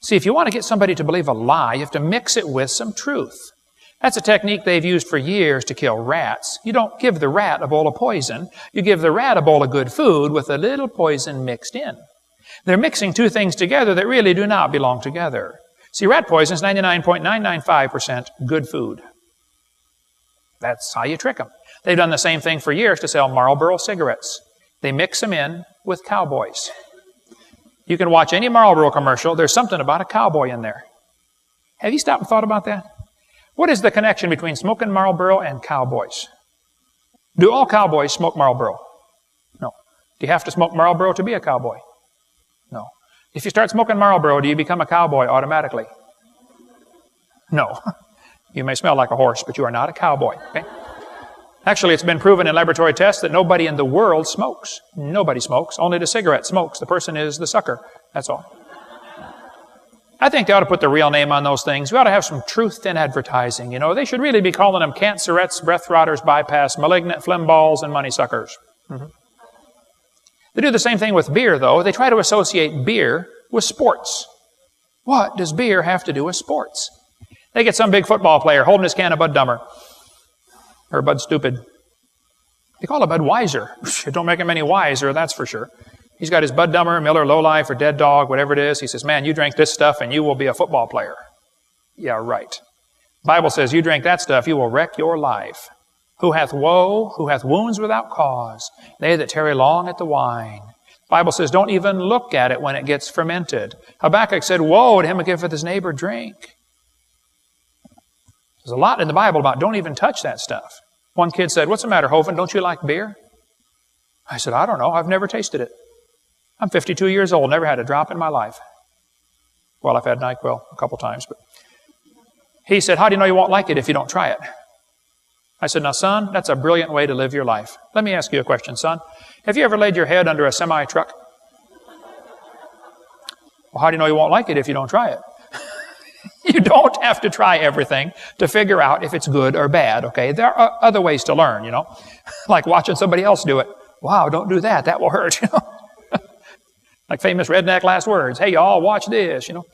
See, if you want to get somebody to believe a lie, you have to mix it with some truth. That's a technique they've used for years to kill rats. You don't give the rat a bowl of poison. You give the rat a bowl of good food with a little poison mixed in. They're mixing two things together that really do not belong together. See, rat poison is 99.995% good food. That's how you trick them. They've done the same thing for years to sell Marlboro cigarettes. They mix them in with cowboys. You can watch any Marlboro commercial. There's something about a cowboy in there. Have you stopped and thought about that? What is the connection between smoking Marlboro and cowboys? Do all cowboys smoke Marlboro? No. Do you have to smoke Marlboro to be a cowboy? No. If you start smoking Marlboro, do you become a cowboy automatically? No. You may smell like a horse, but you are not a cowboy. Okay? Actually, it's been proven in laboratory tests that nobody in the world smokes. Nobody smokes. Only the cigarette smokes. The person is the sucker. That's all. I think they ought to put the real name on those things. We ought to have some truth in advertising. You know, they should really be calling them cancerettes, breath rotters, bypass, malignant phlegm balls, and money suckers. They do the same thing with beer, though. They try to associate beer with sports. What does beer have to do with sports? They get some big football player holding his can of Bud Dummer. Or Bud Stupid. They call it Bud Wiser. It don't make him any wiser, that's for sure. He's got his Bud Dummer, Miller Low Life, or Dead Dog, whatever it is. He says, man, you drink this stuff and you will be a football player. Yeah, right. The Bible says, you drink that stuff, you will wreck your life. Who hath woe, who hath wounds without cause, they that tarry long at the wine. The Bible says, don't even look at it when it gets fermented. Habakkuk said, woe to him who giveth his neighbor drink. There's a lot in the Bible about don't even touch that stuff. One kid said, what's the matter, Hovind? Don't you like beer? I said, I don't know. I've never tasted it. I'm 52 years old, never had a drop in my life. Well, I've had NyQuil a couple times. But he said, how do you know you won't like it if you don't try it? I said, now, son, that's a brilliant way to live your life. Let me ask you a question, son. Have you ever laid your head under a semi-truck? Well, how do you know you won't like it if you don't try it? You don't have to try everything to figure out if it's good or bad, okay? There are other ways to learn, you know, like watching somebody else do it. Wow, don't do that. That will hurt, you know. Like famous redneck last words. Hey, y'all, watch this, you know.